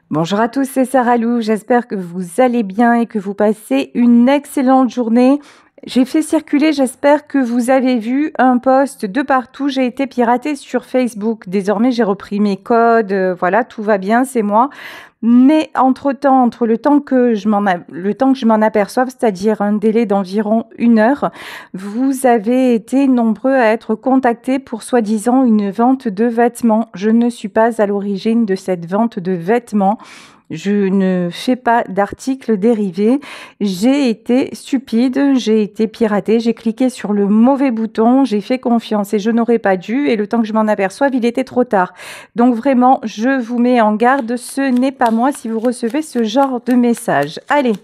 Bonjour à tous, c'est Sarah Lou. J'espère que vous allez bien et que vous passez une excellente journée. J'ai fait circuler, j'espère que vous avez vu un post de partout. J'ai été piratée sur Facebook. Désormais, j'ai repris mes codes. Voilà, tout va bien, c'est moi. Mais entre-temps, entre le temps que je m'en aperçoive, c'est-à-dire un délai d'environ 1 heure, vous avez été nombreux à être contactés pour soi-disant une vente de vêtements. Je ne suis pas à l'origine de cette vente de vêtements. Je ne fais pas d'articles dérivés. J'ai été stupide, j'ai été piratée, j'ai cliqué sur le mauvais bouton, j'ai fait confiance et je n'aurais pas dû. Et le temps que je m'en aperçoive, il était trop tard. Donc vraiment, je vous mets en garde, ce n'est pas moi si vous recevez ce genre de message. Allez,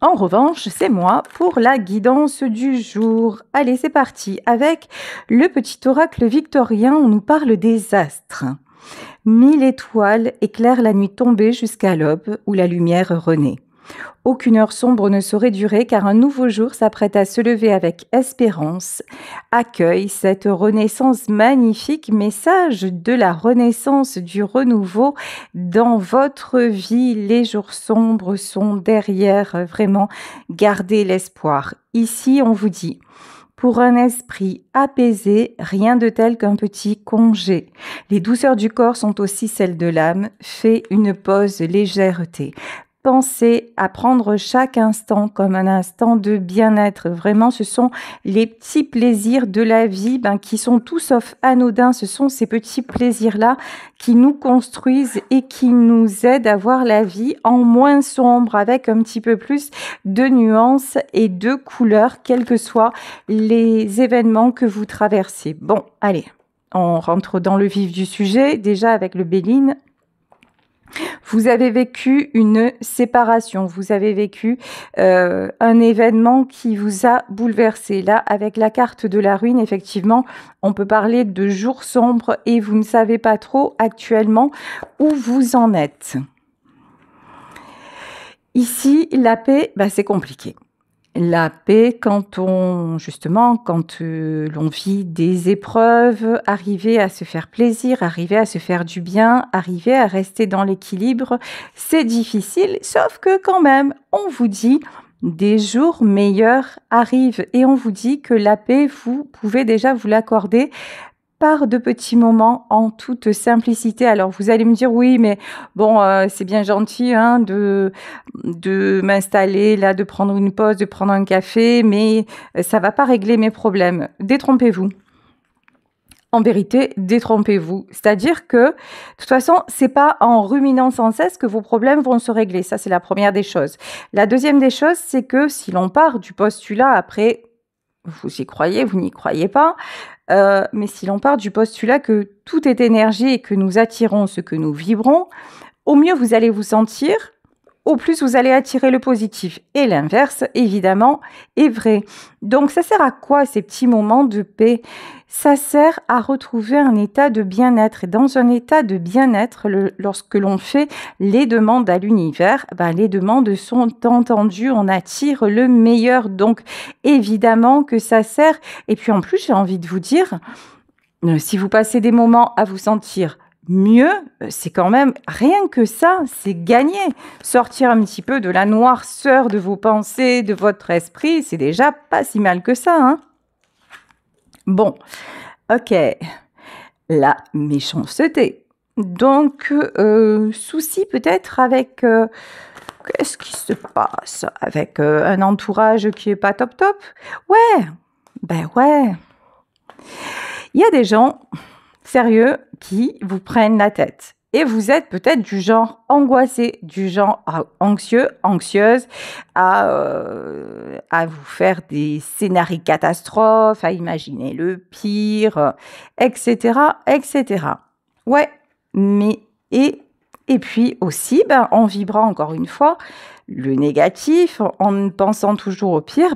en revanche, c'est moi pour la guidance du jour. Allez, c'est parti. Avec le petit oracle victorien, on nous parle des astres. 1000 étoiles éclairent la nuit tombée jusqu'à l'aube où la lumière renaît. Aucune heure sombre ne saurait durer car un nouveau jour s'apprête à se lever avec espérance. Accueille cette renaissance magnifique, message de la renaissance du renouveau dans votre vie. Les jours sombres sont derrière, vraiment, gardez l'espoir. Ici, on vous dit: pour un esprit apaisé, rien de tel qu'un petit congé. Les douceurs du corps sont aussi celles de l'âme. Fais une pause légèreté. Pensez à prendre chaque instant comme un instant de bien-être. Vraiment, ce sont les petits plaisirs de la vie qui sont tout sauf anodins. Ce sont ces petits plaisirs-là qui nous construisent et qui nous aident à voir la vie en moins sombre, avec un petit peu plus de nuances et de couleurs, quels que soient les événements que vous traversez. Bon, allez, on rentre dans le vif du sujet, déjà avec le Béline. Vous avez vécu une séparation, vous avez vécu un événement qui vous a bouleversé. Là, avec la carte de la ruine, effectivement, on peut parler de jours sombres et vous ne savez pas trop actuellement où vous en êtes. Ici, la paix, c'est compliqué. La paix, quand l'on vit des épreuves, arriver à se faire plaisir, arriver à se faire du bien, arriver à rester dans l'équilibre, c'est difficile, sauf que quand même, on vous dit des jours meilleurs arrivent et on vous dit que la paix, vous pouvez déjà vous l'accorder par de petits moments en toute simplicité. Alors vous allez me dire oui, mais bon, c'est bien gentil de m'installer là, de prendre une pause, de prendre un café, mais ça va pas régler mes problèmes. Détrompez-vous. En vérité, détrompez-vous. C'est-à-dire que, de toute façon, c'est pas en ruminant sans cesse que vos problèmes vont se régler. Ça, c'est la première des choses. La deuxième des choses, c'est que si l'on part du postulat, après, vous y croyez, vous n'y croyez pas, mais si l'on part du postulat que tout est énergie et que nous attirons ce que nous vibrons, au mieux vous allez vous sentir, au plus vous allez attirer le positif. Et l'inverse, évidemment, est vrai. Donc ça sert à quoi ces petits moments de paix ? Ça sert à retrouver un état de bien-être. Et dans un état de bien-être, lorsque l'on fait les demandes à l'univers, les demandes sont entendues, on attire le meilleur. Donc évidemment que ça sert. Et puis en plus, j'ai envie de vous dire, si vous passez des moments à vous sentir mieux, c'est quand même rien que ça, c'est gagné. Sortir un petit peu de la noirceur de vos pensées, de votre esprit, c'est déjà pas si mal que ça, hein. Bon, ok, la méchanceté. Donc, souci peut-être avec... qu'est-ce qui se passe avec un entourage qui est pas top top? Ouais, ouais. Il y a des gens sérieux qui vous prennent la tête. Et vous êtes peut-être du genre angoissé, du genre anxieux, anxieuse, à vous faire des scénarios catastrophes, à imaginer le pire, etc., etc. Ouais, mais et puis aussi, en vibrant encore une fois le négatif, en pensant toujours au pire,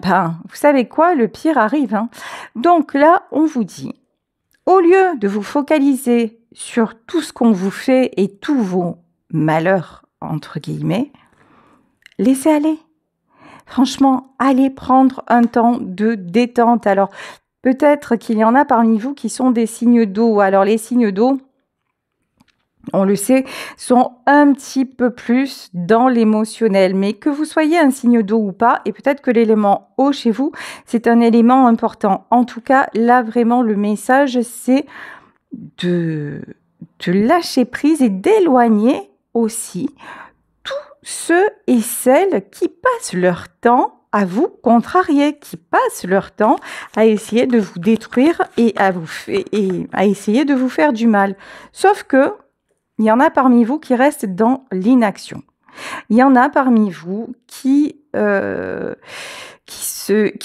vous savez quoi, le pire arrive, hein. Donc là, on vous dit, au lieu de vous focaliser sur tout ce qu'on vous fait et tous vos malheurs, entre guillemets, laissez aller. Franchement, allez prendre un temps de détente. Alors, peut-être qu'il y en a parmi vous qui sont des signes d'eau. Alors, les signes d'eau, on le sait, sont un petit peu plus dans l'émotionnel. Mais que vous soyez un signe d'eau ou pas, et peut-être que l'élément eau chez vous, c'est un élément important. En tout cas, là, vraiment, le message, c'est de lâcher prise et d'éloigner aussi tous ceux et celles qui passent leur temps à vous contrarier, qui passent leur temps à essayer de vous détruire et à essayer de vous faire du mal. Sauf que il y en a parmi vous qui restent dans l'inaction. Il y en a parmi vous qui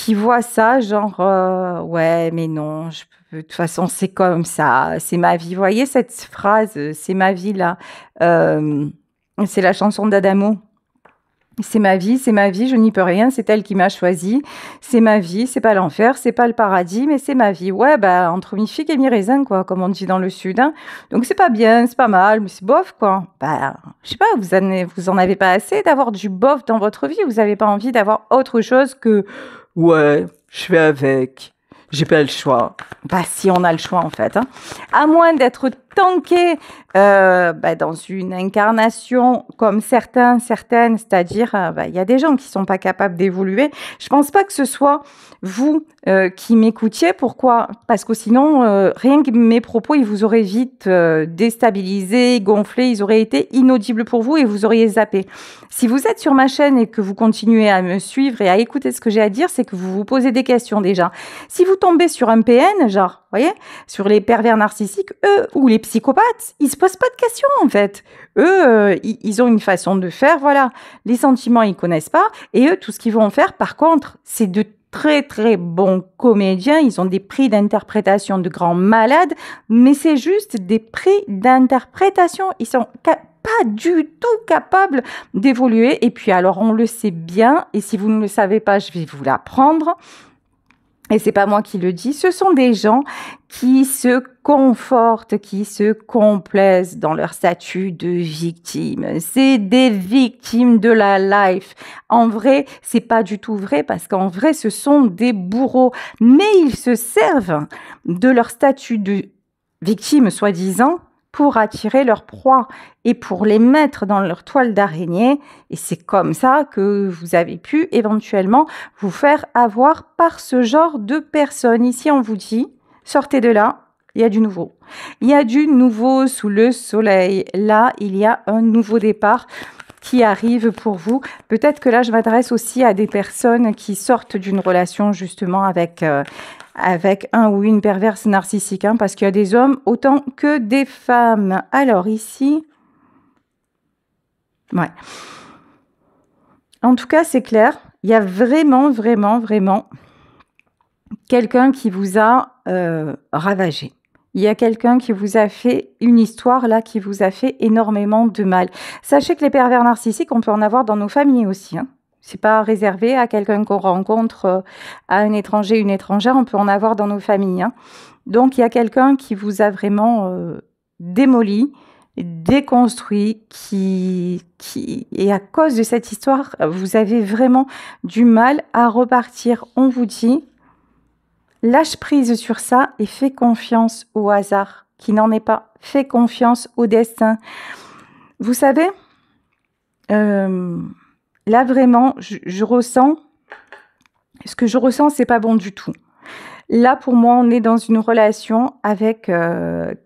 voient ça genre ouais mais non, de toute façon c'est comme ça, c'est ma vie. Vous voyez cette phrase, c'est ma vie là, c'est la chanson d'Adamo. C'est ma vie, je n'y peux rien, c'est elle qui m'a choisi. C'est ma vie, c'est pas l'enfer, c'est pas le paradis, mais c'est ma vie. Ouais, bah, entre mi-figue et mi-raisin, quoi, comme on dit dans le Sud. Hein. Donc, c'est pas bien, c'est pas mal, mais c'est bof, quoi. Bah, je sais pas, vous en avez pas assez d'avoir du bof dans votre vie. Vous avez pas envie d'avoir autre chose que, ouais, je fais avec. J'ai pas le choix. Bah, si on a le choix, en fait. Hein. À moins d'être tanké dans une incarnation comme certaines, c'est-à-dire, il y a des gens qui sont pas capables d'évoluer. Je pense pas que ce soit vous qui m'écoutiez. Pourquoi? Parce que sinon, rien que mes propos, ils vous auraient vite déstabilisé, gonflé, ils auraient été inaudibles pour vous et vous auriez zappé. Si vous êtes sur ma chaîne et que vous continuez à me suivre et à écouter ce que j'ai à dire, c'est que vous vous posez des questions déjà. Si vous tombez sur un PN, genre, vous voyez, sur les pervers narcissiques, eux, ou les psychopathes, ils se posent pas de questions, en fait. Eux, ils ont une façon de faire, voilà. Les sentiments, ils connaissent pas. Et eux, tout ce qu'ils vont faire, par contre, c'est de très, très bons comédiens. Ils ont des prix d'interprétation de grands malades, mais c'est juste des prix d'interprétation. Ils sont pas du tout capables d'évoluer. Et puis, alors, on le sait bien. Et si vous ne le savez pas, je vais vous l'apprendre. Et c'est pas moi qui le dis, ce sont des gens qui se confortent, qui se complaisent dans leur statut de victime. C'est des victimes de la life. En vrai, c'est pas du tout vrai parce qu'en vrai, ce sont des bourreaux. Mais ils se servent de leur statut de victime, soi-disant, pour attirer leur proie et pour les mettre dans leur toile d'araignée. Et c'est comme ça que vous avez pu éventuellement vous faire avoir par ce genre de personnes. Ici, on vous dit, sortez de là, il y a du nouveau. Il y a du nouveau sous le soleil. Là, il y a un nouveau départ qui arrive pour vous. Peut-être que là, je m'adresse aussi à des personnes qui sortent d'une relation justement avec un ou une perverse narcissique, hein, parce qu'il y a des hommes autant que des femmes. Alors ici, ouais. En tout cas, c'est clair. Il y a vraiment, vraiment, vraiment quelqu'un qui vous a ravagé. Il y a quelqu'un qui vous a fait une histoire là, qui vous a fait énormément de mal. Sachez que les pervers narcissiques, on peut en avoir dans nos familles aussi. Hein. C'est pas réservé à quelqu'un qu'on rencontre, à un étranger, une étrangère. On peut en avoir dans nos familles. Hein. Donc, il y a quelqu'un qui vous a vraiment démoli, déconstruit, et à cause de cette histoire, vous avez vraiment du mal à repartir. On vous dit, lâche prise sur ça et fais confiance au hasard, qui n'en est pas. Fais confiance au destin. Vous savez, là vraiment, je ressens, ce que je ressens, c'est pas bon du tout. Là, pour moi, on est dans une relation avec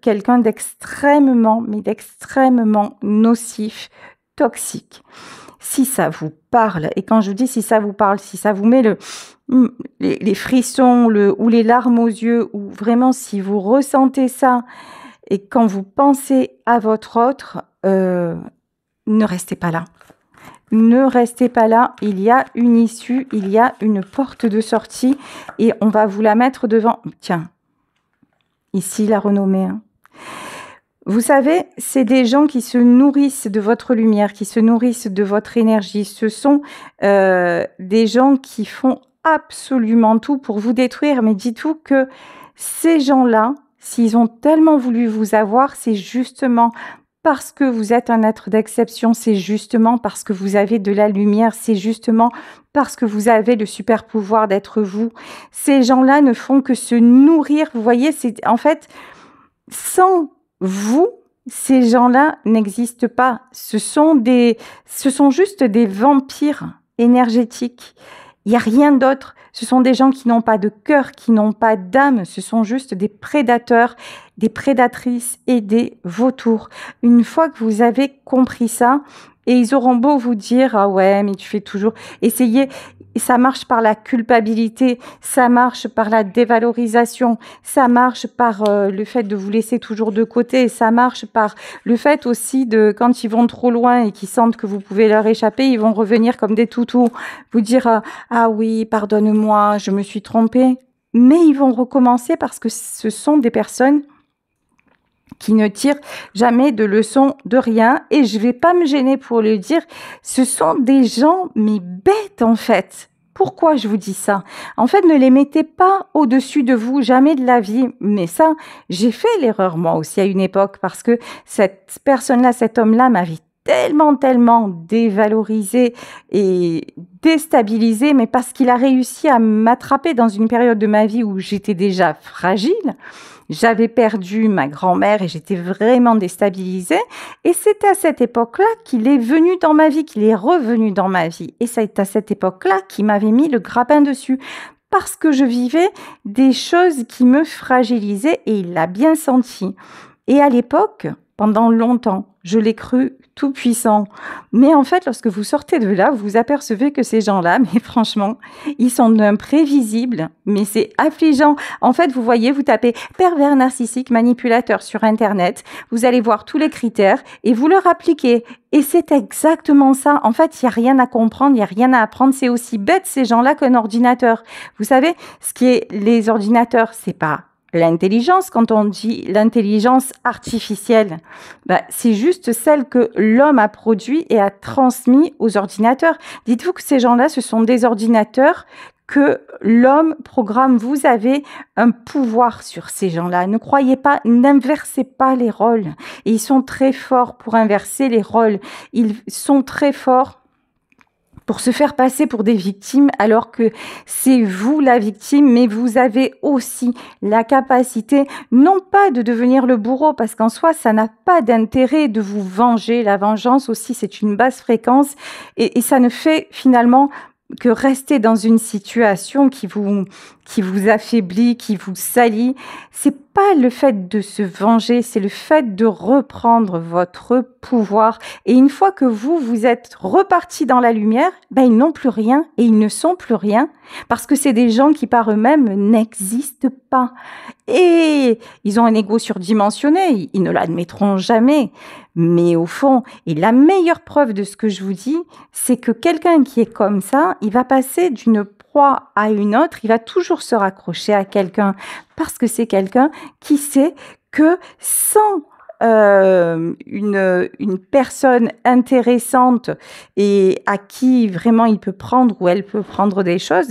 quelqu'un d'extrêmement, mais d'extrêmement nocif, toxique. Si ça vous parle, et quand je dis si ça vous parle, si ça vous met les frissons ou les larmes aux yeux, ou vraiment si vous ressentez ça, et quand vous pensez à votre autre, ne restez pas là. Ne restez pas là, il y a une issue, il y a une porte de sortie et on va vous la mettre devant. Tiens, ici la renommée. Hein. Vous savez, c'est des gens qui se nourrissent de votre lumière, qui se nourrissent de votre énergie. Ce sont des gens qui font absolument tout pour vous détruire. Mais dites-vous que ces gens-là, s'ils ont tellement voulu vous avoir, c'est justement parce que vous êtes un être d'exception, c'est justement parce que vous avez de la lumière, c'est justement parce que vous avez le super pouvoir d'être vous. Ces gens-là ne font que se nourrir, vous voyez, c'est en fait, sans vous, Ces gens-là n'existent pas. Ce sont juste des vampires énergétiques. Il n'y a rien d'autre. Ce sont des gens qui n'ont pas de cœur, qui n'ont pas d'âme. Ce sont juste des prédateurs, des prédatrices et des vautours. Une fois que vous avez compris ça, et ils auront beau vous dire « Ah ouais, mais tu fais toujours… » Essayez, ça marche par la culpabilité, ça marche par la dévalorisation, ça marche par le fait de vous laisser toujours de côté, ça marche par le fait aussi de, quand ils vont trop loin et qu'ils sentent que vous pouvez leur échapper, ils vont revenir comme des toutous, vous dire « Ah oui, pardonne-moi, je me suis trompée ». Mais ils vont recommencer parce que ce sont des personnes qui ne tirent jamais de leçons de rien. Et je vais pas me gêner pour le dire, ce sont des gens, mais bêtes en fait. Pourquoi je vous dis ça? En fait, ne les mettez pas au-dessus de vous, jamais de la vie. Mais ça, j'ai fait l'erreur moi aussi à une époque parce que cette personne-là, cet homme-là m'avait tellement dévalorisé et déstabilisé, mais parce qu'il a réussi à m'attraper dans une période de ma vie où j'étais déjà fragile. J'avais perdu ma grand-mère et j'étais vraiment déstabilisée. Et c'est à cette époque-là qu'il est venu dans ma vie, qu'il est revenu dans ma vie. Et c'est à cette époque-là qu'il m'avait mis le grappin dessus. Parce que je vivais des choses qui me fragilisaient et il l'a bien senti. Et à l'époque, pendant longtemps, je l'ai cru tout puissant. Mais en fait, lorsque vous sortez de là, vous apercevez que ces gens-là, mais franchement, ils sont imprévisibles, mais c'est affligeant. En fait, vous voyez, vous tapez pervers narcissique manipulateur sur Internet, vous allez voir tous les critères et vous leur appliquez. Et c'est exactement ça. En fait, il n'y a rien à comprendre, il n'y a rien à apprendre. C'est aussi bête ces gens-là qu'un ordinateur. Vous savez, ce qui est les ordinateurs, c'est pas l'intelligence, quand on dit l'intelligence artificielle, c'est juste celle que l'homme a produit et a transmis aux ordinateurs. Dites-vous que ces gens-là, ce sont des ordinateurs que l'homme programme. Vous avez un pouvoir sur ces gens-là. Ne croyez pas, n'inversez pas les rôles. Et ils sont très forts pour inverser les rôles. Ils sont très forts pour se faire passer pour des victimes alors que c'est vous la victime, mais vous avez aussi la capacité non pas de devenir le bourreau parce qu'en soi ça n'a pas d'intérêt de vous venger. La vengeance aussi c'est une basse fréquence et ça ne fait finalement que rester dans une situation qui vous affaiblit, qui vous salit. C'est pas le fait de se venger, c'est le fait de reprendre votre pouvoir. Et une fois que vous êtes reparti dans la lumière, ils n'ont plus rien et ils ne sont plus rien parce que c'est des gens qui par eux-mêmes n'existent pas. Et ils ont un ego surdimensionné, ils ne l'admettront jamais. Mais au fond, et la meilleure preuve de ce que je vous dis, c'est que quelqu'un qui est comme ça, il va passer d'une proie à une autre, il va toujours se raccrocher à quelqu'un parce que c'est quelqu'un qui sait que sans une personne intéressante et à qui vraiment il peut prendre ou elle peut prendre des choses,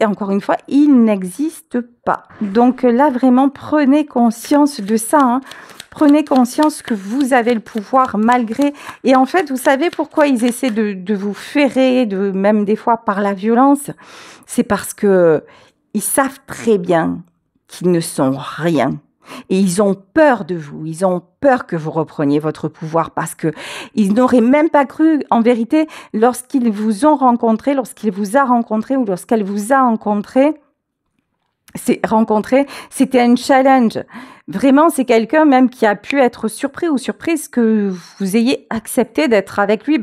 encore une fois, il n'existe pas. Donc là, vraiment, prenez conscience de ça. Hein. Prenez conscience que vous avez le pouvoir malgré... Et en fait, vous savez pourquoi ils essaient de vous ferrer, même des fois par la violence? C'est parce que ils savent très bien qu'ils ne sont rien. Et ils ont peur de vous, ils ont peur que vous repreniez votre pouvoir parce que ils n'auraient même pas cru, en vérité, lorsqu'ils vous ont rencontré, lorsqu'il vous a rencontré ou lorsqu'elle vous a rencontré, c'était un challenge. Vraiment, c'est quelqu'un même qui a pu être surpris ou surprise que vous ayez accepté d'être avec lui.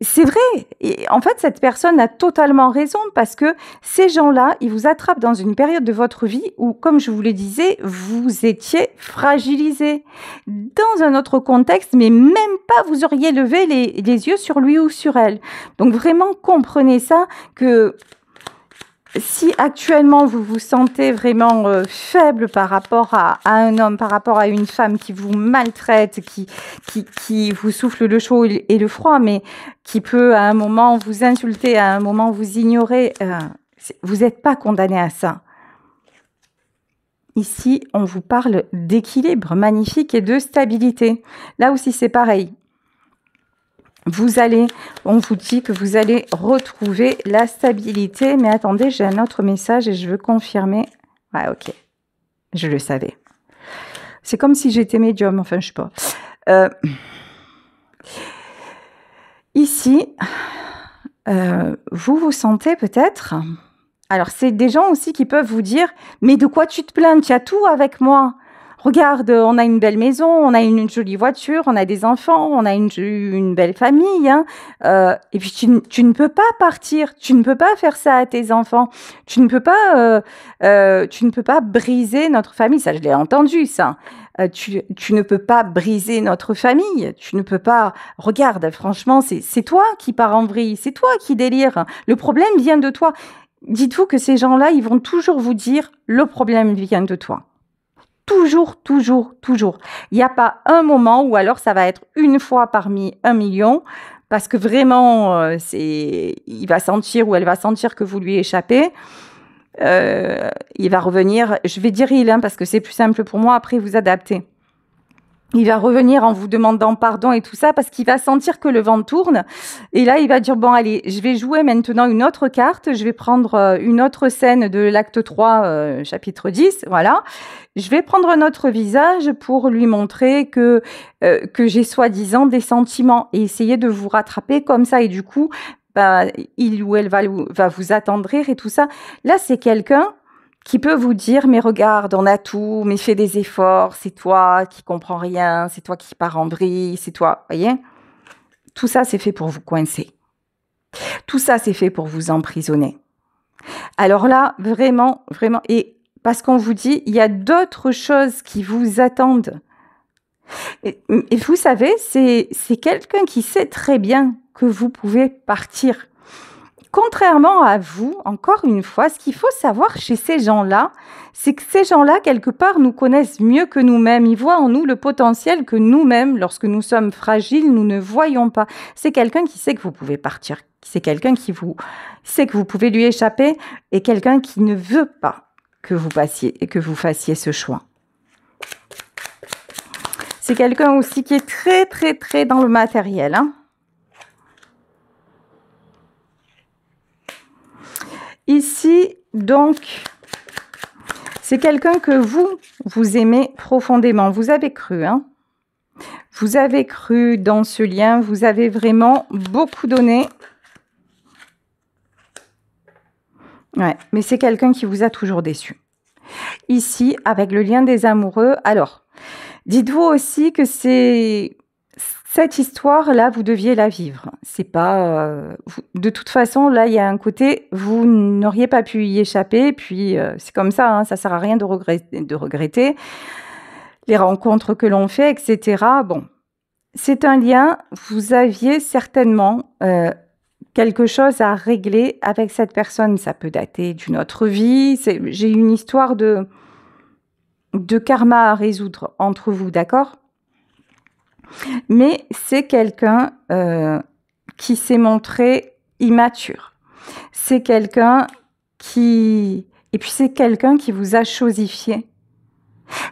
C'est vrai. Et en fait, cette personne a totalement raison parce que ces gens-là, ils vous attrapent dans une période de votre vie où, comme je vous le disais, vous étiez fragilisé. Dans un autre contexte, mais même pas vous auriez levé les yeux sur lui ou sur elle. Donc vraiment, comprenez ça que... Si actuellement vous vous sentez vraiment faible par rapport à un homme, par rapport à une femme qui vous maltraite, qui vous souffle le chaud et le froid, mais qui peut à un moment vous insulter, à un moment vous ignorer, vous n'êtes pas condamné à ça. Ici, on vous parle d'équilibre magnifique et de stabilité. Là aussi, c'est pareil. On vous dit que vous allez retrouver la stabilité. Mais attendez, j'ai un autre message et je veux confirmer. Ouais, ok. Je le savais. C'est comme si j'étais médium, enfin, je sais pas. Euh, ici, vous vous sentez peut-être... Alors, c'est des gens aussi qui peuvent vous dire « Mais de quoi tu te plains? Tu as tout avec moi. Regarde, on a une belle maison, on a une jolie voiture, on a des enfants, on a une belle famille. Hein. Et puis, tu ne peux pas partir, tu ne peux pas faire ça à tes enfants. Tu ne peux pas briser notre famille. » Ça, je l'ai entendu, ça. Tu ne peux pas briser notre famille. Tu ne peux pas... Regarde, franchement, c'est toi qui pars en vrille. C'est toi qui délire. Le problème vient de toi. Dites-vous que ces gens-là, ils vont toujours vous dire « le problème vient de toi ». Toujours, toujours, toujours. Il n'y a pas un moment où alors ça va être une fois parmi 1 million parce que vraiment, il va sentir ou elle va sentir que vous lui échappez. Il va revenir, je vais dire il, hein, parce que c'est plus simple pour moi, après vous adapter. Il va revenir en vous demandant pardon et tout ça parce qu'il va sentir que le vent tourne. Et là, il va dire, bon, allez, je vais jouer maintenant une autre carte. Je vais prendre une autre scène de l'acte 3, chapitre 10. Voilà. Je vais prendre un autre visage pour lui montrer que j'ai soi-disant des sentiments et essayer de vous rattraper comme ça. Et du coup, bah, il ou elle va vous attendrir et tout ça. Là, c'est quelqu'un qui peut vous dire, mais regarde, on a tout, mais fais des efforts, c'est toi qui comprends rien, c'est toi qui pars en vrille, c'est toi, voyez? Tout ça, c'est fait pour vous coincer. Tout ça, c'est fait pour vous emprisonner. Alors là, vraiment, vraiment, et parce qu'on vous dit, il y a d'autres choses qui vous attendent. Et vous savez, c'est quelqu'un qui sait très bien que vous pouvez partir. Contrairement à vous, encore une fois, ce qu'il faut savoir chez ces gens-là, c'est que ces gens-là, quelque part, nous connaissent mieux que nous-mêmes. Ils voient en nous le potentiel que nous-mêmes, lorsque nous sommes fragiles, nous ne voyons pas. C'est quelqu'un qui sait que vous pouvez partir. C'est quelqu'un qui sait que vous pouvez lui échapper et quelqu'un qui ne veut pas que vous fassiez ce choix. C'est quelqu'un aussi qui est très, très, très dans le matériel, hein. Ici, donc, c'est quelqu'un que vous aimez profondément. Vous avez cru, hein. Vous avez cru dans ce lien. Vous avez vraiment beaucoup donné. Ouais, mais c'est quelqu'un qui vous a toujours déçu. Ici, avec le lien des amoureux, alors, dites-vous aussi que cette histoire-là, vous deviez la vivre. C'est pas... de toute façon, là, il y a un côté, vous n'auriez pas pu y échapper, puis c'est comme ça, hein, ça sert à rien de regretter les rencontres que l'on fait, etc. Bon, c'est un lien, vous aviez certainement quelque chose à régler avec cette personne. Ça peut dater d'une autre vie. J'ai une histoire de karma à résoudre entre vous, d'accord ? Mais c'est quelqu'un qui s'est montré immature. C'est quelqu'un qui... Et puis c'est quelqu'un qui vous a chosifié.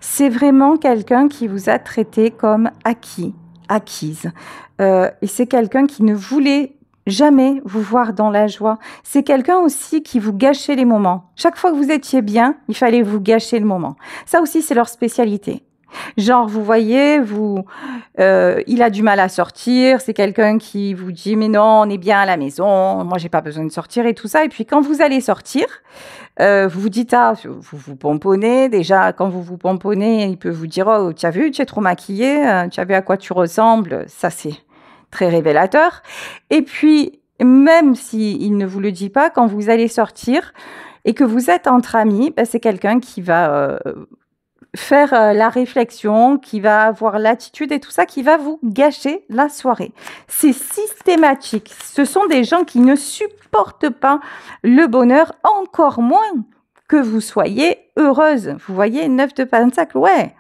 C'est vraiment quelqu'un qui vous a traité comme acquise. Et c'est quelqu'un qui ne voulait jamais vous voir dans la joie. C'est quelqu'un aussi qui vous gâchait les moments. Chaque fois que vous étiez bien, il fallait vous gâcher le moment. Ça aussi, c'est leur spécialité. Genre, vous voyez, il a du mal à sortir, c'est quelqu'un qui vous dit « mais non, on est bien à la maison, moi j'ai pas besoin de sortir » et tout ça. Et puis quand vous allez sortir, vous vous dites « ah, vous vous pomponnez ». Déjà, quand vous vous pomponnez, il peut vous dire « oh, tu as vu, tu es trop maquillée, tu as vu à quoi tu ressembles ». Ça, c'est très révélateur. Et puis, même s'il ne vous le dit pas, quand vous allez sortir et que vous êtes entre amis, ben, c'est quelqu'un qui va... faire la réflexion, qui va avoir l'attitude et tout ça, qui va vous gâcher la soirée. C'est systématique. Ce sont des gens qui ne supportent pas le bonheur, encore moins que vous soyez heureuse. Vous voyez, 9 de Pentacle, ouais.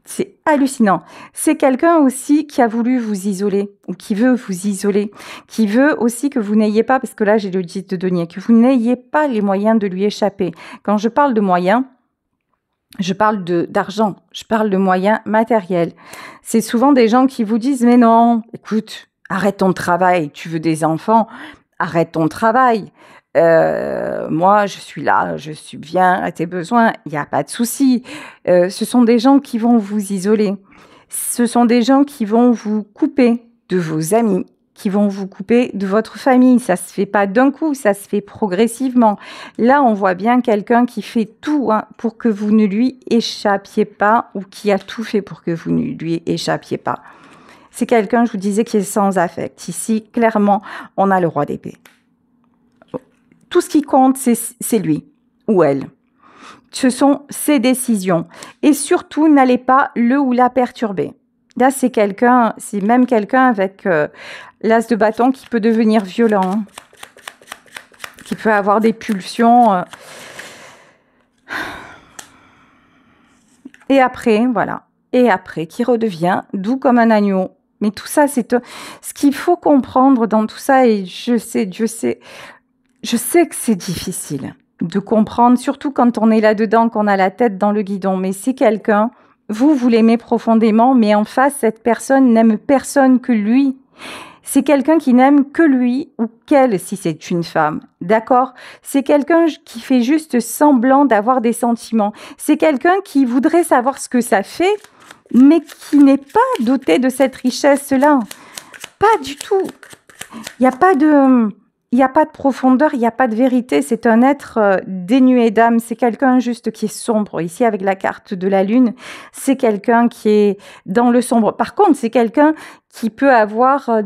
C'est hallucinant. C'est quelqu'un aussi qui a voulu vous isoler, ou qui veut vous isoler, qui veut aussi que vous n'ayez pas, parce que là j'ai le 10 de denier, que vous n'ayez pas les moyens de lui échapper. Quand je parle de moyens, je parle d'argent, je parle de moyens matériels. C'est souvent des gens qui vous disent « mais non, écoute, arrête ton travail, tu veux des enfants, arrête ton travail. Moi, je suis là, je subviens à tes besoins, il n'y a pas de souci. Ce sont des gens qui vont vous isoler. Ce sont des gens qui vont vous couper de vos amis, qui vont vous couper de votre famille. Ça se fait pas d'un coup, ça se fait progressivement. Là, on voit bien quelqu'un qui fait tout pour que vous ne lui échappiez pas, ou qui a tout fait pour que vous ne lui échappiez pas. C'est quelqu'un, je vous disais, qui est sans affect. Ici, clairement, on a le roi d'épée. Tout ce qui compte, c'est lui ou elle. Ce sont ses décisions. Et surtout, n'allez pas le ou la perturber. Là, c'est même quelqu'un avec l'as de bâton qui peut devenir violent, qui peut avoir des pulsions. Et après, voilà. Et après, qui redevient doux comme un agneau. Mais tout ça, c'est ce qu'il faut comprendre dans tout ça. Et je sais que c'est difficile de comprendre, surtout quand on est là-dedans, qu'on a la tête dans le guidon. Mais c'est quelqu'un, vous l'aimez profondément, mais en face, cette personne n'aime personne que lui. C'est quelqu'un qui n'aime que lui ou qu'elle, si c'est une femme. D'accord? C'est quelqu'un qui fait juste semblant d'avoir des sentiments. C'est quelqu'un qui voudrait savoir ce que ça fait, mais qui n'est pas doté de cette richesse-là. Pas du tout. Il n'y a pas de profondeur, il n'y a pas de vérité. C'est un être dénué d'âme. C'est quelqu'un juste qui est sombre. Ici, avec la carte de la lune, c'est quelqu'un qui est dans le sombre. Par contre, c'est quelqu'un qui peut avoir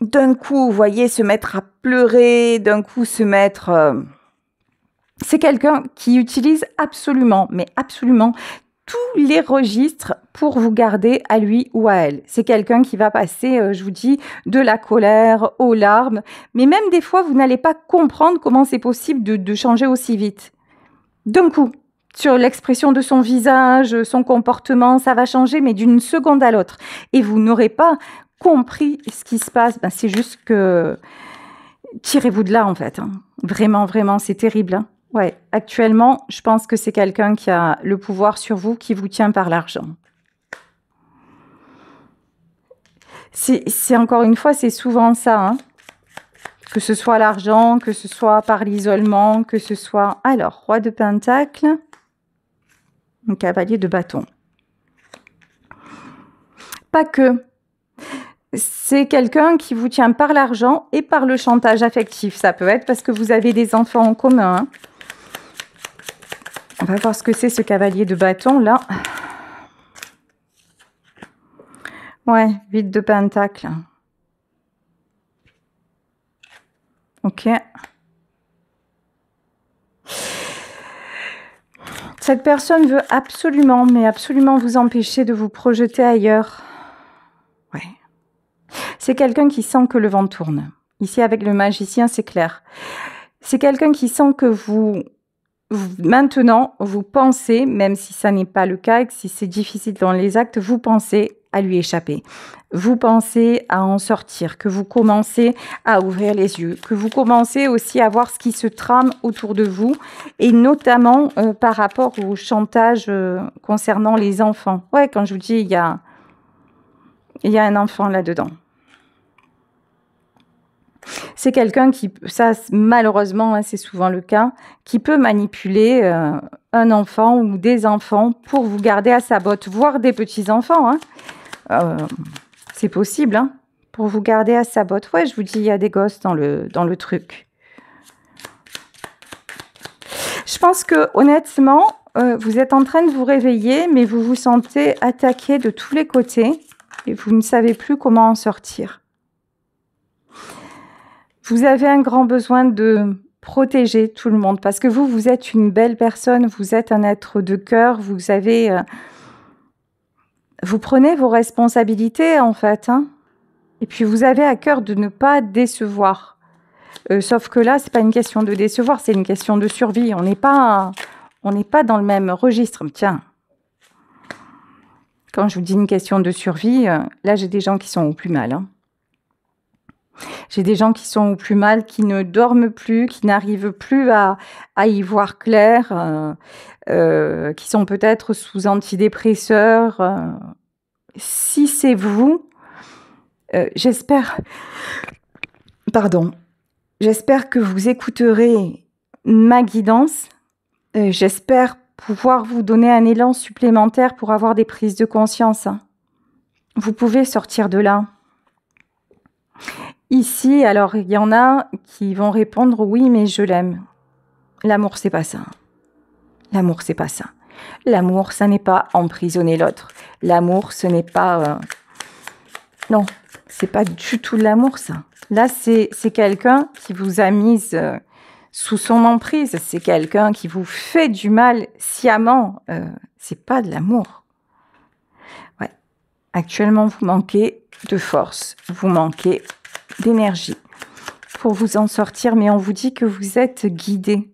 d'un coup, vous voyez, se mettre à pleurer, d'un coup se mettre... C'est quelqu'un qui utilise absolument, mais absolument, tous les registres pour vous garder à lui ou à elle. C'est quelqu'un qui va passer, je vous dis, de la colère aux larmes. Mais même des fois, vous n'allez pas comprendre comment c'est possible de changer aussi vite. D'un coup, sur l'expression de son visage, son comportement, ça va changer, mais d'une seconde à l'autre. Et vous n'aurez pas compris ce qui se passe. C'est juste que... Tirez-vous de là, en fait. Vraiment, vraiment, c'est terrible. Ouais, actuellement, je pense que c'est quelqu'un qui a le pouvoir sur vous, qui vous tient par l'argent. C'est encore une fois, c'est souvent ça. Que ce soit l'argent, que ce soit par l'isolement, que ce soit... Alors, roi de pentacle, un cavalier de bâton. Pas que. C'est quelqu'un qui vous tient par l'argent et par le chantage affectif. Ça peut être parce que vous avez des enfants en commun. On va voir ce que c'est ce cavalier de bâton là. Ouais, 8 de pentacle. Ok. Cette personne veut absolument, mais absolument vous empêcher de vous projeter ailleurs. Ouais. C'est quelqu'un qui sent que le vent tourne. Ici, avec le magicien, c'est clair. C'est quelqu'un qui sent que maintenant, vous pensez, même si ça n'est pas le cas, que si c'est difficile dans les actes, vous pensez à lui échapper. Vous pensez à en sortir, que vous commencez à ouvrir les yeux, que vous commencez aussi à voir ce qui se trame autour de vous, et notamment par rapport au chantage concernant les enfants. Ouais, quand je vous dis, il y a un enfant là-dedans. C'est quelqu'un qui, ça malheureusement, c'est souvent le cas, qui peut manipuler un enfant ou des enfants pour vous garder à sa botte, voire des petits-enfants. C'est possible, pour vous garder à sa botte. Ouais, je vous dis, il y a des gosses dans le truc. Je pense que, honnêtement, vous êtes en train de vous réveiller, mais vous vous sentez attaqué de tous les côtés et vous ne savez plus comment en sortir. Vous avez un grand besoin de protéger tout le monde parce que vous êtes une belle personne, vous êtes un être de cœur, vous prenez vos responsabilités en fait. Et puis vous avez à cœur de ne pas décevoir. Sauf que là, c'est pas une question de décevoir, c'est une question de survie. On n'est pas dans le même registre. Tiens, quand je vous dis une question de survie, là j'ai des gens qui sont au plus mal. J'ai des gens qui sont au plus mal, qui ne dorment plus, qui n'arrivent plus à y voir clair, qui sont peut-être sous antidépresseurs. Si c'est vous, j'espère Pardon. J'espère que vous écouterez ma guidance. J'espère pouvoir vous donner un élan supplémentaire pour avoir des prises de conscience. Vous pouvez sortir de là. Ici, alors, il y en a qui vont répondre « Oui, mais je l'aime ». L'amour, c'est pas ça. L'amour, c'est pas ça. L'amour, ça n'est pas emprisonner l'autre. L'amour, ce n'est pas... Non, c'est pas du tout de l'amour, ça. Là, c'est quelqu'un qui vous a mise sous son emprise. C'est quelqu'un qui vous fait du mal sciemment. C'est pas de l'amour. Ouais. Actuellement, vous manquez de force. Vous manquez d'énergie pour vous en sortir. Mais on vous dit que vous êtes guidé.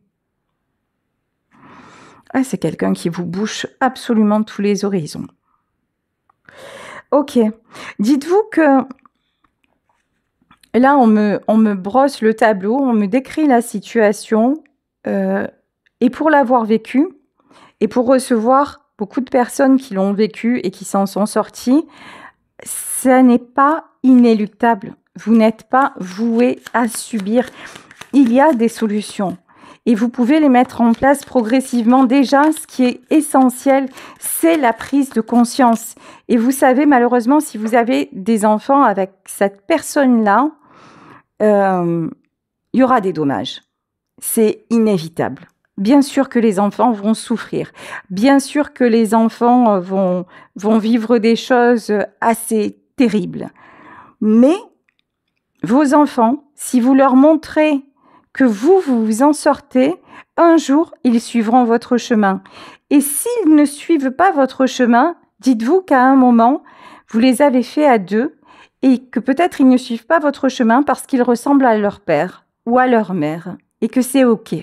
Ah, c'est quelqu'un qui vous bouche absolument tous les horizons. Ok. Dites-vous que là, on me brosse le tableau, on me décrit la situation. Et pour l'avoir vécu, et pour recevoir beaucoup de personnes qui l'ont vécu et qui s'en sont sorties, ça n'est pas inéluctable. Vous n'êtes pas voué à subir. Il y a des solutions. Et vous pouvez les mettre en place progressivement. Déjà, ce qui est essentiel, c'est la prise de conscience. Et vous savez, malheureusement, si vous avez des enfants avec cette personne-là, il y aura des dommages. C'est inévitable. Bien sûr que les enfants vont souffrir. Bien sûr que les enfants vont vivre des choses assez terribles. Mais vos enfants, si vous leur montrez que vous vous en sortez, un jour, ils suivront votre chemin. Et s'ils ne suivent pas votre chemin, dites-vous qu'à un moment, vous les avez faits à deux et que peut-être ils ne suivent pas votre chemin parce qu'ils ressemblent à leur père ou à leur mère et que c'est OK.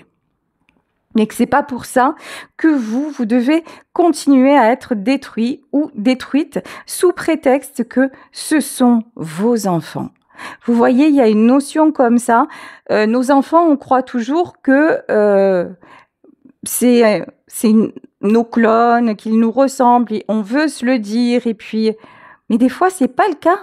Mais que c'est pas pour ça que vous devez continuer à être détruit ou détruite sous prétexte que ce sont vos enfants. Vous voyez, il y a une notion comme ça. Nos enfants, on croit toujours que c'est nos clones, qu'ils nous ressemblent, et on veut se le dire. Et puis, mais des fois, c'est pas le cas.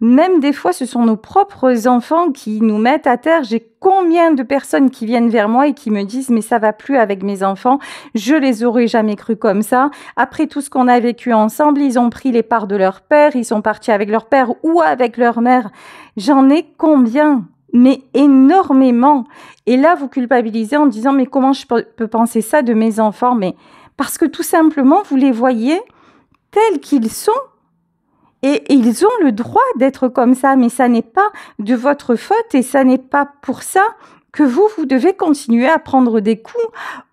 Même des fois, ce sont nos propres enfants qui nous mettent à terre. J'ai combien de personnes qui viennent vers moi et qui me disent « mais ça va plus avec mes enfants, je les aurais jamais cru comme ça. Après tout ce qu'on a vécu ensemble, ils ont pris les parts de leur père, ils sont partis avec leur père ou avec leur mère. » J'en ai combien? Mais énormément. Et là, vous culpabilisez en disant « mais comment je peux penser ça de mes enfants ?» Mais parce que tout simplement, vous les voyez tels qu'ils sont. Et ils ont le droit d'être comme ça, mais ça n'est pas de votre faute et ça n'est pas pour ça que vous devez continuer à prendre des coups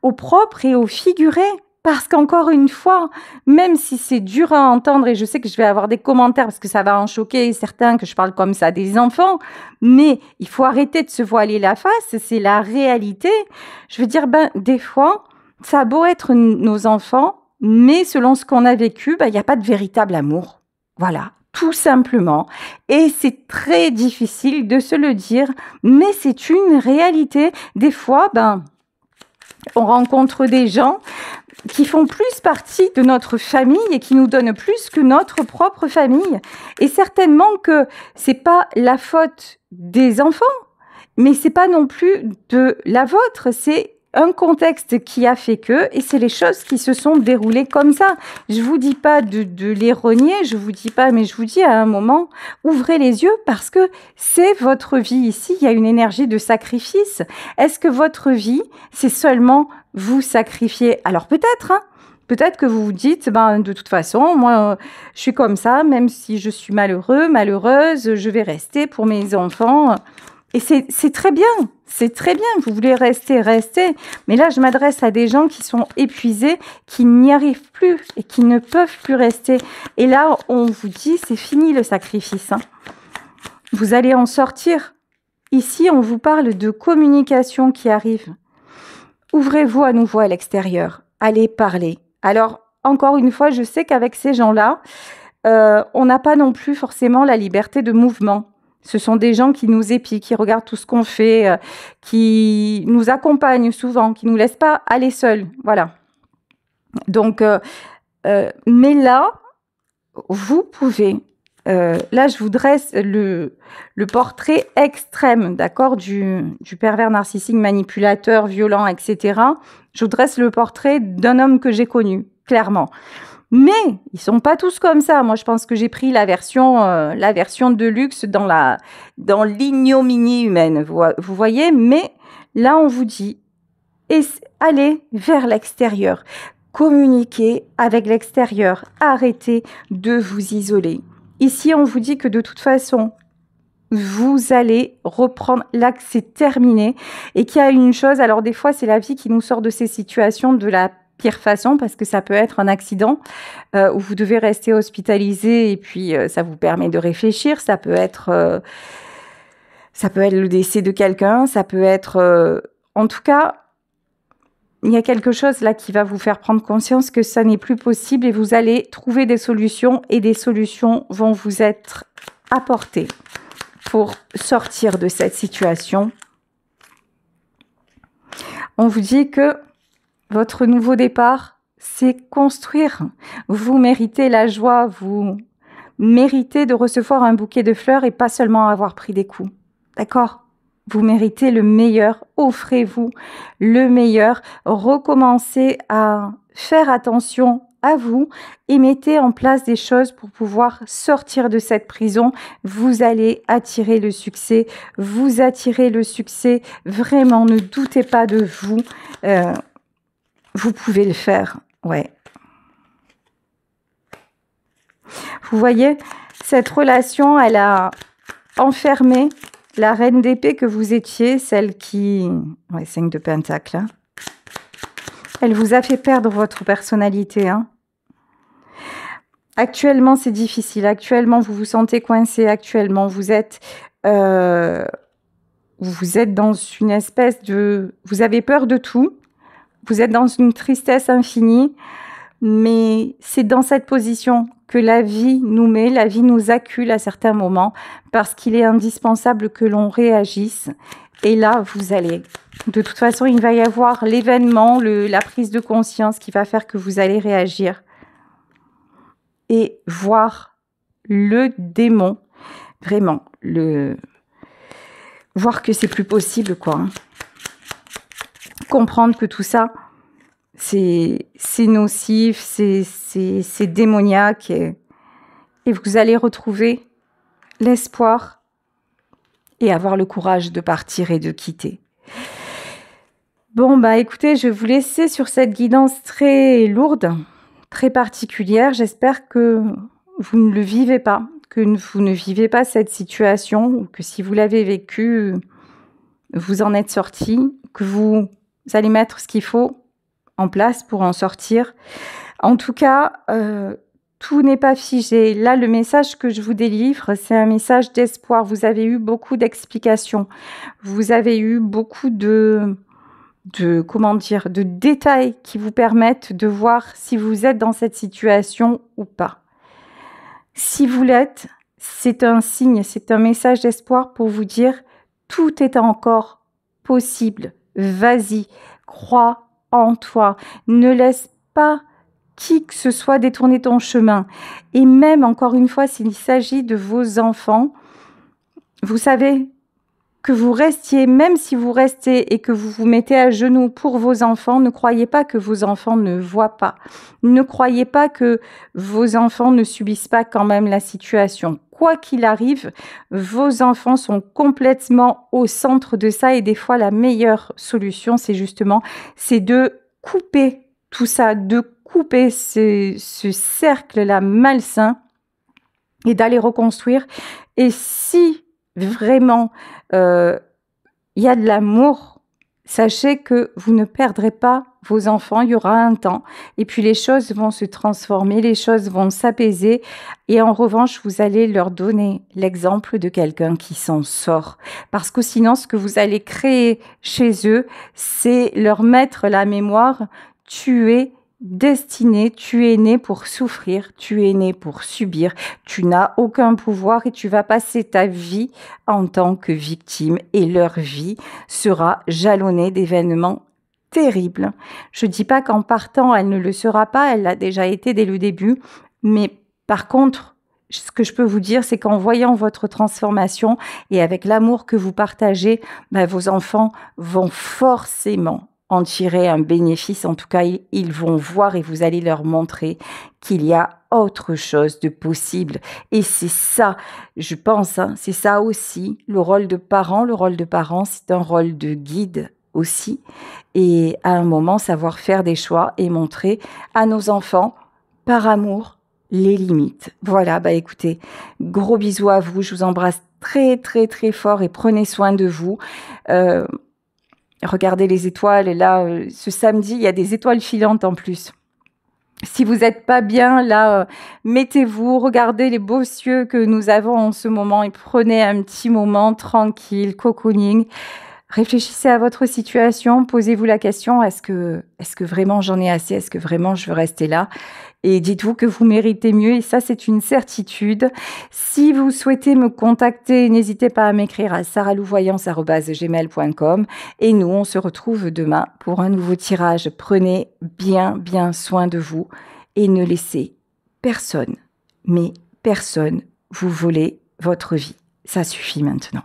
au propre et au figuré. Parce qu'encore une fois, même si c'est dur à entendre, et je sais que je vais avoir des commentaires parce que ça va en choquer certains que je parle comme ça des enfants, mais il faut arrêter de se voiler la face, c'est la réalité. Je veux dire, des fois, ça a beau être nos enfants, mais selon ce qu'on a vécu, il n'y a pas de véritable amour. Voilà, tout simplement. Et c'est très difficile de se le dire, mais c'est une réalité. Des fois, on rencontre des gens qui font plus partie de notre famille et qui nous donnent plus que notre propre famille. Et certainement que c'est pas la faute des enfants, mais c'est pas non plus de la vôtre, c'est un contexte qui a fait que, et c'est les choses qui se sont déroulées comme ça. Je vous dis pas de les renier, je vous dis pas, mais je vous dis à un moment, ouvrez les yeux parce que c'est votre vie ici, il y a une énergie de sacrifice. Est-ce que votre vie, c'est seulement vous sacrifier? Alors peut-être, peut-être que vous vous dites, de toute façon, moi, je suis comme ça, même si je suis malheureux, malheureuse, je vais rester pour mes enfants. Et c'est très bien, vous voulez rester. Mais là, je m'adresse à des gens qui sont épuisés, qui n'y arrivent plus et qui ne peuvent plus rester. Et là, on vous dit, c'est fini le sacrifice. Vous allez en sortir. Ici, on vous parle de communication qui arrive. Ouvrez-vous à nouveau à l'extérieur. Allez parler. Alors, encore une fois, je sais qu'avec ces gens-là, on n'a pas non plus forcément la liberté de mouvement. Ce sont des gens qui nous épient, qui regardent tout ce qu'on fait, qui nous accompagnent souvent, qui ne nous laissent pas aller seuls. Voilà. Donc, mais là, vous pouvez là, je vous dresse le portrait extrême, d'accord, du pervers narcissique, manipulateur, violent, etc. Je vous dresse le portrait d'un homme que j'ai connu, clairement. Mais ils sont pas tous comme ça. Moi, je pense que j'ai pris la version de luxe dans l'ignominie humaine. Vous voyez, mais là, on vous dit, allez vers l'extérieur. Communiquez avec l'extérieur. Arrêtez de vous isoler. Ici, on vous dit que de toute façon, vous allez reprendre, là que c'est terminé, et qu'il y a une chose, alors des fois, c'est la vie qui nous sort de ces situations de la pire façon, parce que ça peut être un accident où vous devez rester hospitalisé, et puis ça vous permet de réfléchir, ça peut être le décès de quelqu'un, ça peut être... en tout cas, il y a quelque chose là qui va vous faire prendre conscience que ça n'est plus possible et vous allez trouver des solutions et des solutions vont vous être apportées pour sortir de cette situation. On vous dit que votre nouveau départ, c'est construire. Vous méritez la joie, vous méritez de recevoir un bouquet de fleurs et pas seulement avoir pris des coups. D'accord ? Vous méritez le meilleur, offrez-vous le meilleur, recommencez à faire attention à vous et mettez en place des choses pour pouvoir sortir de cette prison. Vous allez attirer le succès, vous attirez le succès, vraiment ne doutez pas de vous, vous pouvez le faire, ouais. Vous voyez, cette relation, elle a enfermé la reine d'épée que vous étiez, celle qui... Ouais, 5 de Pentacle. Hein. Elle vous a fait perdre votre personnalité. Hein. Actuellement, c'est difficile. Actuellement, vous vous sentez coincé. Actuellement, vous êtes dans une espèce de... Vous avez peur de tout. Vous êtes dans une tristesse infinie. Mais c'est dans cette position que la vie nous met, la vie nous accule à certains moments parce qu'il est indispensable que l'on réagisse. Et là, vous allez... De toute façon, il va y avoir l'événement, la prise de conscience qui va faire que vous allez réagir et voir le démon, vraiment, voir que c'est plus possible, quoi. Hein. Comprendre que tout ça, c'est nocif, c'est démoniaque et vous allez retrouver l'espoir et avoir le courage de partir et de quitter. Bon, bah écoutez, je vais vous laisser sur cette guidance très lourde, très particulière. J'espère que vous ne le vivez pas, que vous ne vivez pas cette situation, ou que si vous l'avez vécu, vous en êtes sorti, que vous allez mettre ce qu'il faut en place pour en sortir. En tout cas, tout n'est pas figé. Là, le message que je vous délivre, c'est un message d'espoir. Vous avez eu beaucoup d'explications. Vous avez eu beaucoup de détails qui vous permettent de voir si vous êtes dans cette situation ou pas. Si vous l'êtes, c'est un signe, c'est un message d'espoir pour vous dire tout est encore possible. Vas-y, crois en toi. Ne laisse pas qui que ce soit détourner ton chemin. Et même, encore une fois, s'il s'agit de vos enfants, vous savez que vous restiez, même si vous restez et que vous vous mettez à genoux pour vos enfants, ne croyez pas que vos enfants ne voient pas. Ne croyez pas que vos enfants ne subissent pas quand même la situation. Quoi qu'il arrive, vos enfants sont complètement au centre de ça et des fois la meilleure solution, c'est de couper tout ça, de couper ce cercle-là malsain et d'aller reconstruire. Et si vraiment il y a de l'amour, sachez que vous ne perdrez pas vos enfants, il y aura un temps et puis les choses vont se transformer, les choses vont s'apaiser et en revanche vous allez leur donner l'exemple de quelqu'un qui s'en sort parce que sinon ce que vous allez créer chez eux c'est leur mettre la mémoire tu es destiné, tu es né pour souffrir, tu es né pour subir, tu n'as aucun pouvoir et tu vas passer ta vie en tant que victime et leur vie sera jalonnée d'événements terribles. Je dis pas qu'en partant, elle ne le sera pas, elle l'a déjà été dès le début, mais par contre, ce que je peux vous dire, c'est qu'en voyant votre transformation et avec l'amour que vous partagez, vos enfants vont forcément en tirer un bénéfice. En tout cas, ils vont voir et vous allez leur montrer qu'il y a autre chose de possible. Et c'est ça, je pense, c'est ça aussi, le rôle de parent. Le rôle de parent, c'est un rôle de guide aussi. Et à un moment, savoir faire des choix et montrer à nos enfants, par amour, les limites. Voilà, écoutez, gros bisous à vous. Je vous embrasse très, très, très fort et prenez soin de vous. Regardez les étoiles. Et là, ce samedi, il y a des étoiles filantes en plus. Si vous n'êtes pas bien, là, mettez-vous, regardez les beaux cieux que nous avons en ce moment et prenez un petit moment tranquille, cocooning. Réfléchissez à votre situation, posez-vous la question, est-ce que vraiment j'en ai assez? Est-ce que vraiment je veux rester là? Et dites-vous que vous méritez mieux et ça, c'est une certitude. Si vous souhaitez me contacter, n'hésitez pas à m'écrire à saralouvoyance@gmail.com et nous, on se retrouve demain pour un nouveau tirage. Prenez bien, bien soin de vous et ne laissez personne, mais personne, vous voler votre vie. Ça suffit maintenant.